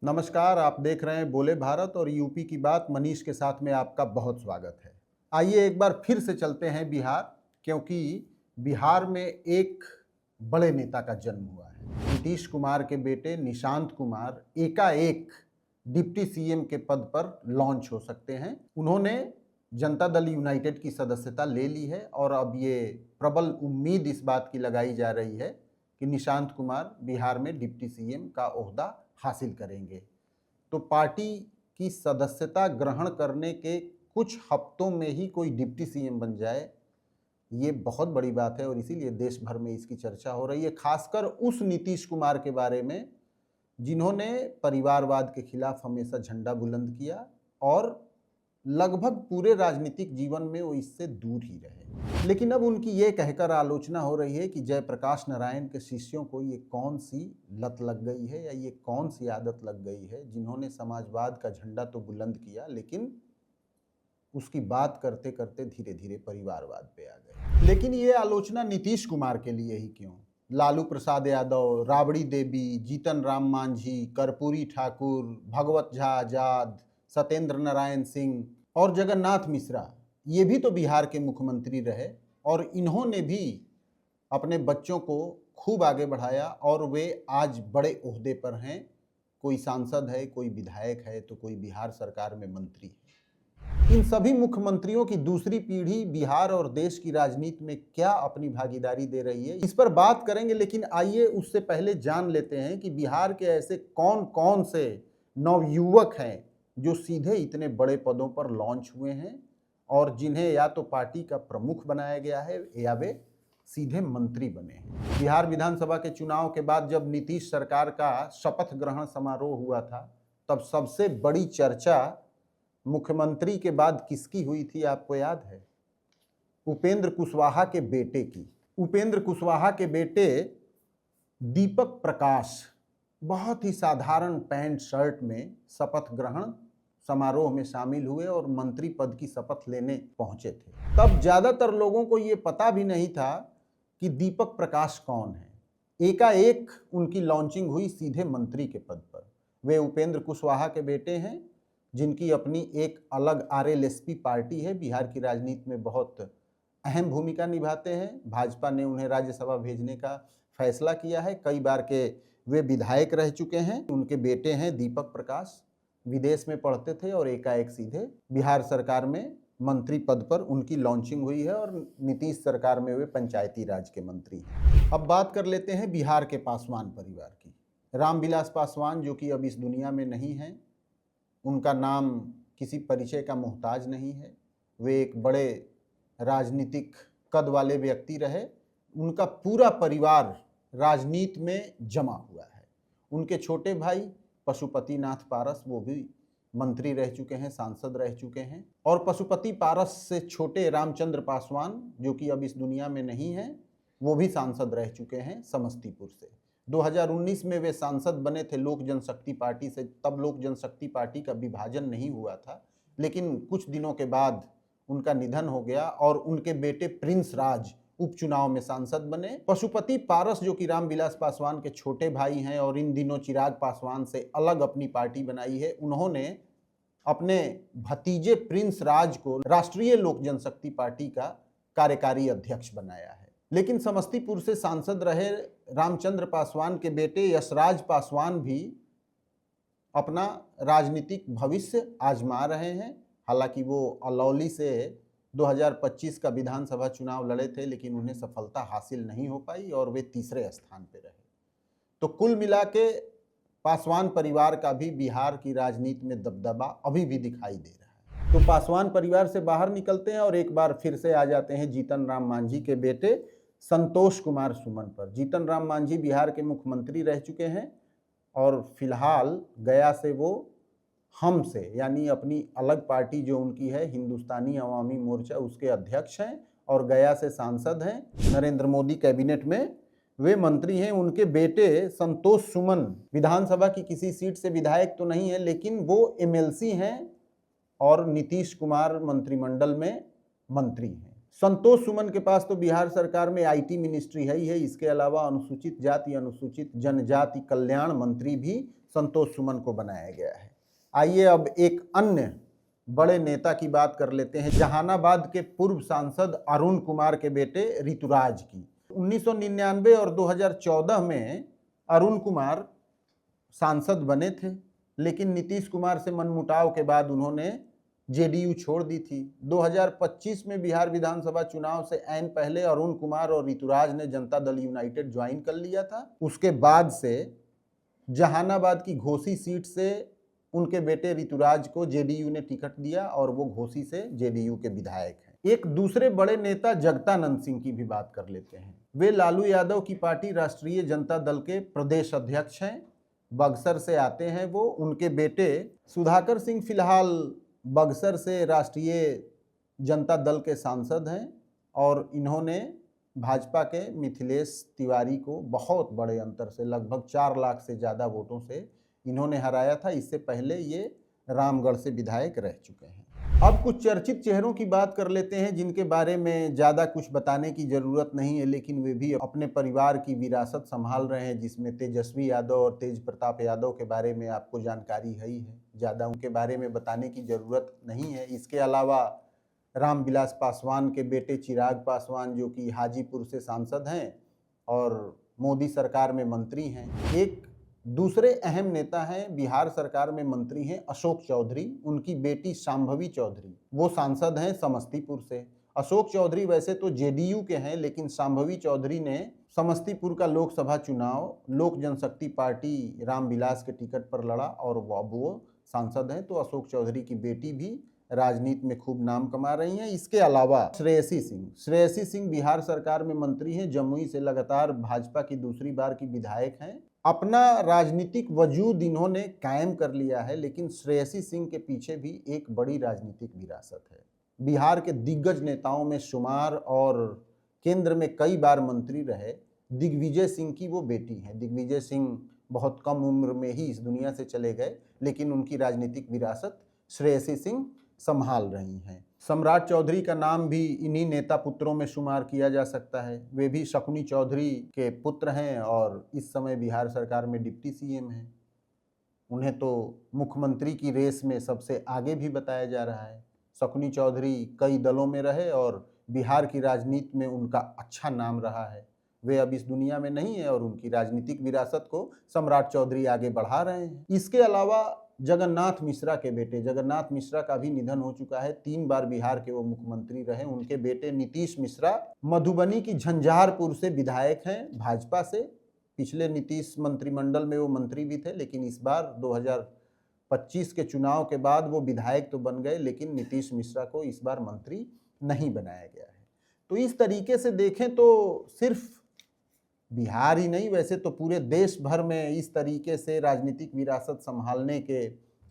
नमस्कार, आप देख रहे हैं बोले भारत और यूपी की बात। मनीष के साथ में आपका बहुत स्वागत है। आइए एक बार फिर से चलते हैं बिहार, क्योंकि बिहार में एक बड़े नेता का जन्म हुआ है। नीतीश कुमार के बेटे निशांत कुमार एकाएक डिप्टी सीएम के पद पर लॉन्च हो सकते हैं। उन्होंने जनता दल यूनाइटेड की सदस्यता ले ली है और अब ये प्रबल उम्मीद इस बात की लगाई जा रही है कि निशांत कुमार बिहार में डिप्टी सीएम का ओहदा हासिल करेंगे। तो पार्टी की सदस्यता ग्रहण करने के कुछ हफ्तों में ही कोई डिप्टी सीएम बन जाए, ये बहुत बड़ी बात है और इसीलिए देश भर में इसकी चर्चा हो रही है, खासकर उस नीतीश कुमार के बारे में जिन्होंने परिवारवाद के खिलाफ हमेशा झंडा बुलंद किया और लगभग पूरे राजनीतिक जीवन में वो इससे दूर ही रहे। लेकिन अब उनकी ये कहकर आलोचना हो रही है कि जयप्रकाश नारायण के शिष्यों को ये कौन सी लत लग गई है या ये कौन सी आदत लग गई है, जिन्होंने समाजवाद का झंडा तो बुलंद किया लेकिन उसकी बात करते करते धीरे धीरे परिवारवाद पे आ गए। लेकिन ये आलोचना नीतीश कुमार के लिए ही क्यों? लालू प्रसाद यादव, राबड़ी देवी, जीतन राम मांझी, कर्पूरी ठाकुर, भगवत झा आजाद, सत्येंद्र नारायण सिंह और जगन्नाथ मिश्रा, ये भी तो बिहार के मुख्यमंत्री रहे और इन्होंने भी अपने बच्चों को खूब आगे बढ़ाया और वे आज बड़े ओहदे पर हैं। कोई सांसद है, कोई विधायक है, तो कोई बिहार सरकार में मंत्री है। इन सभी मुख्यमंत्रियों की दूसरी पीढ़ी बिहार और देश की राजनीति में क्या अपनी भागीदारी दे रही है, इस पर बात करेंगे। लेकिन आइए उससे पहले जान लेते हैं कि बिहार के ऐसे कौन कौन से नवयुवक हैं जो सीधे इतने बड़े पदों पर लॉन्च हुए हैं और जिन्हें या तो पार्टी का प्रमुख बनाया गया है या वे सीधे मंत्री बने हैं। बिहार विधानसभा के चुनाव के बाद जब नीतीश सरकार का शपथ ग्रहण समारोह हुआ था, तब सबसे बड़ी चर्चा मुख्यमंत्री के बाद किसकी हुई थी, आपको याद है? उपेंद्र कुशवाहा के बेटे की। उपेंद्र कुशवाहा के बेटे दीपक प्रकाश बहुत ही साधारण पैंट शर्ट में शपथ ग्रहण समारोह में शामिल हुए और मंत्री पद की शपथ लेने पहुंचे थे। तब ज्यादातर लोगों को ये पता भी नहीं था कि दीपक प्रकाश कौन है। एकाएक उनकी लॉन्चिंग हुई सीधे मंत्री के पद पर। वे उपेंद्र कुशवाहा के बेटे हैं, जिनकी अपनी एक अलग आरएलएसपी पार्टी है, बिहार की राजनीति में बहुत अहम भूमिका निभाते हैं। भाजपा ने उन्हें राज्यसभा भेजने का फैसला किया है। कई बार के वे विधायक रह चुके हैं। उनके बेटे हैं दीपक प्रकाश, विदेश में पढ़ते थे और एकाएक सीधे बिहार सरकार में मंत्री पद पर उनकी लॉन्चिंग हुई है और नीतीश सरकार में वे पंचायती राज के मंत्री हैं। अब बात कर लेते हैं बिहार के पासवान परिवार की। रामविलास पासवान, जो कि अब इस दुनिया में नहीं हैं, उनका नाम किसी परिचय का मोहताज नहीं है। वे एक बड़े राजनीतिक कद वाले व्यक्ति रहे। उनका पूरा परिवार राजनीति में जमा हुआ है। उनके छोटे भाई पशुपति नाथ पारस, वो भी मंत्री रह चुके हैं, सांसद रह चुके हैं। और पशुपति पारस से छोटे रामचंद्र पासवान, जो कि अब इस दुनिया में नहीं हैं, वो भी सांसद रह चुके हैं समस्तीपुर से। 2019 में वे सांसद बने थे लोक जनशक्ति पार्टी से। तब लोक जनशक्ति पार्टी का विभाजन नहीं हुआ था, लेकिन कुछ दिनों के बाद उनका निधन हो गया और उनके बेटे प्रिंस राज उपचुनाव में सांसद बने। पशुपति पारस, जो कि रामविलास पासवान के छोटे भाई हैं और इन दिनों चिराग पासवान से अलग अपनी पार्टी बनाई है, उन्होंने अपने भतीजे प्रिंस राज को राष्ट्रीय लोक जनशक्ति पार्टी का कार्यकारी अध्यक्ष बनाया है। लेकिन समस्तीपुर से सांसद रहे रामचंद्र पासवान के बेटे यशराज पासवान भी अपना राजनीतिक भविष्य आजमा रहे हैं। हालांकि वो अलौली से 2025 का विधानसभा चुनाव लड़े थे, लेकिन उन्हें सफलता हासिल नहीं हो पाई और वे तीसरे स्थान पर रहे। तो कुल मिला के पासवान परिवार का भी बिहार की राजनीति में दबदबा अभी भी दिखाई दे रहा है। तो पासवान परिवार से बाहर निकलते हैं और एक बार फिर से आ जाते हैं जीतन राम मांझी के बेटे संतोष कुमार सुमन पर। जीतन राम मांझी बिहार के मुख्यमंत्री रह चुके हैं और फिलहाल गया से वो हम से, यानी अपनी अलग पार्टी जो उनकी है हिंदुस्तानी अवामी मोर्चा, उसके अध्यक्ष हैं और गया से सांसद हैं। नरेंद्र मोदी कैबिनेट में वे मंत्री हैं। उनके बेटे संतोष सुमन विधानसभा की किसी सीट से विधायक तो नहीं है, लेकिन वो एमएलसी हैं और नीतीश कुमार मंत्रिमंडल में मंत्री हैं। संतोष सुमन के पास तो बिहार सरकार में आईटी मिनिस्ट्री है ही है, इसके अलावा अनुसूचित जाति अनुसूचित जनजाति कल्याण मंत्री भी संतोष सुमन को बनाया गया है। आइए अब एक अन्य बड़े नेता की बात कर लेते हैं, जहानाबाद के पूर्व सांसद अरुण कुमार के बेटे ऋतुराज की। 1999 और 2014 में अरुण कुमार सांसद बने थे, लेकिन नीतीश कुमार से मनमुटाव के बाद उन्होंने जेडीयू छोड़ दी थी। 2025 में बिहार विधानसभा चुनाव से ऐन पहले अरुण कुमार और ऋतुराज ने जनता दल यूनाइटेड ज्वाइन कर लिया था। उसके बाद से जहानाबाद की घोसी सीट से उनके बेटे ऋतुराज को जेडीयू ने टिकट दिया और वो घोसी से जेडीयू के विधायक हैं। एक दूसरे बड़े नेता जगदानंद सिंह की भी बात कर लेते हैं। वे लालू यादव की पार्टी राष्ट्रीय जनता दल के प्रदेश अध्यक्ष हैं, बक्सर से आते हैं वो। उनके बेटे सुधाकर सिंह फिलहाल बक्सर से राष्ट्रीय जनता दल के सांसद हैं और इन्होंने भाजपा के मिथिलेश तिवारी को बहुत बड़े अंतर से, लगभग 4 लाख से ज़्यादा वोटों से इन्होंने हराया था। इससे पहले ये रामगढ़ से विधायक रह चुके हैं। अब कुछ चर्चित चेहरों की बात कर लेते हैं जिनके बारे में ज़्यादा कुछ बताने की ज़रूरत नहीं है, लेकिन वे भी अपने परिवार की विरासत संभाल रहे हैं, जिसमें तेजस्वी यादव और तेज प्रताप यादव के बारे में आपको जानकारी है ही है, ज़्यादा उनके बारे में बताने की ज़रूरत नहीं है। इसके अलावा रामविलास पासवान के बेटे चिराग पासवान, जो कि हाजीपुर से सांसद हैं और मोदी सरकार में मंत्री हैं। एक दूसरे अहम नेता हैं, बिहार सरकार में मंत्री हैं अशोक चौधरी। उनकी बेटी शांभवी चौधरी, वो सांसद हैं समस्तीपुर से। अशोक चौधरी वैसे तो जेडीयू के हैं, लेकिन शांभवी चौधरी ने समस्तीपुर का लोकसभा चुनाव लोक जनशक्ति पार्टी रामविलास के टिकट पर लड़ा और अब वो सांसद हैं। तो अशोक चौधरी की बेटी भी राजनीति में खूब नाम कमा रही हैं। इसके अलावा श्रेयसी सिंह बिहार सरकार में मंत्री हैं, जमुई से लगातार भाजपा की दूसरी बार की विधायक हैं। अपना राजनीतिक वजूद इन्होंने कायम कर लिया है, लेकिन श्रेयसी सिंह के पीछे भी एक बड़ी राजनीतिक विरासत है। बिहार के दिग्गज नेताओं में शुमार और केंद्र में कई बार मंत्री रहे दिग्विजय सिंह की वो बेटी हैं। दिग्विजय सिंह बहुत कम उम्र में ही इस दुनिया से चले गए, लेकिन उनकी राजनीतिक विरासत श्रेयसी सिंह संभाल रही हैं। सम्राट चौधरी का नाम भी इन्हीं नेता पुत्रों में शुमार किया जा सकता है। वे भी शकुनी चौधरी के पुत्र हैं और इस समय बिहार सरकार में डिप्टी सीएम हैं। उन्हें तो मुख्यमंत्री की रेस में सबसे आगे भी बताया जा रहा है। शकुनी चौधरी कई दलों में रहे और बिहार की राजनीति में उनका अच्छा नाम रहा है। वे अब इस दुनिया में नहीं है और उनकी राजनीतिक विरासत को सम्राट चौधरी आगे बढ़ा रहे हैं। इसके अलावा जगन्नाथ मिश्रा के बेटे, जगन्नाथ मिश्रा का भी निधन हो चुका है। 3 बार बिहार के वो मुख्यमंत्री रहे। उनके बेटे नीतीश मिश्रा मधुबनी की झंझारपुर से विधायक हैं भाजपा से। पिछले नीतीश मंत्रिमंडल में वो मंत्री भी थे, लेकिन इस बार 2025 के चुनाव के बाद वो विधायक तो बन गए, लेकिन नीतीश मिश्रा को इस बार मंत्री नहीं बनाया गया है। तो इस तरीके से देखें तो सिर्फ बिहार ही नहीं, वैसे तो पूरे देश भर में इस तरीके से राजनीतिक विरासत संभालने के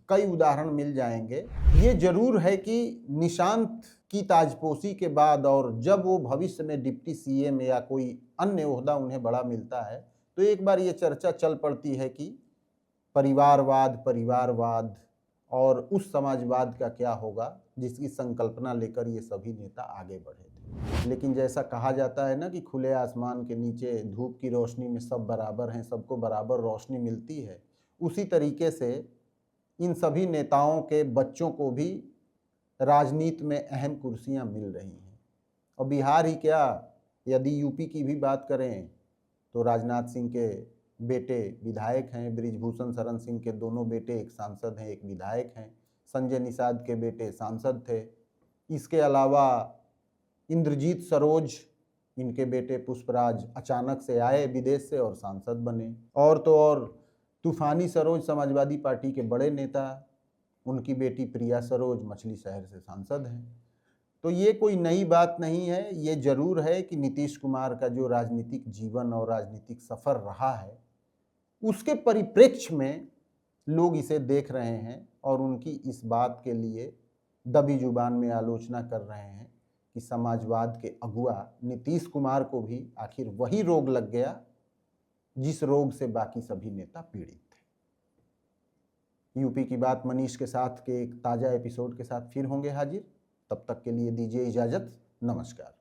कई उदाहरण मिल जाएंगे। ये जरूर है कि निशांत की ताजपोशी के बाद और जब वो भविष्य में डिप्टी सीएम या कोई अन्य ओहदा उन्हें बड़ा मिलता है, तो एक बार ये चर्चा चल पड़ती है कि परिवारवाद और उस समाजवाद का क्या होगा, जिसकी संकल्पना लेकर ये सभी नेता आगे बढ़े थे। लेकिन जैसा कहा जाता है ना कि खुले आसमान के नीचे धूप की रोशनी में सब बराबर हैं, सबको बराबर रोशनी मिलती है, उसी तरीके से इन सभी नेताओं के बच्चों को भी राजनीति में अहम कुर्सियां मिल रही हैं। और बिहार ही क्या, यदि यूपी की भी बात करें तो राजनाथ सिंह के बेटे विधायक हैं, बृजभूषण शरण सिंह के दोनों बेटे एक सांसद हैं एक विधायक हैं, संजय निषाद के बेटे सांसद थे। इसके अलावा इंद्रजीत सरोज, इनके बेटे पुष्पराज अचानक से आए विदेश से और सांसद बने। और तो और तूफानी सरोज समाजवादी पार्टी के बड़े नेता, उनकी बेटी प्रिया सरोज मछली शहर से सांसद हैं। तो ये कोई नई बात नहीं है। ये जरूर है कि नीतीश कुमार का जो राजनीतिक जीवन और राजनीतिक सफ़र रहा है, उसके परिप्रेक्ष्य में लोग इसे देख रहे हैं और उनकी इस बात के लिए दबी जुबान में आलोचना कर रहे हैं कि समाजवाद के अगुआ नीतीश कुमार को भी आखिर वही रोग लग गया जिस रोग से बाकी सभी नेता पीड़ित थे। यूपी की बात मनीष के साथ के एक ताज़ा एपिसोड के साथ फिर होंगे हाजिर। तब तक के लिए दीजिए इजाज़त। नमस्कार।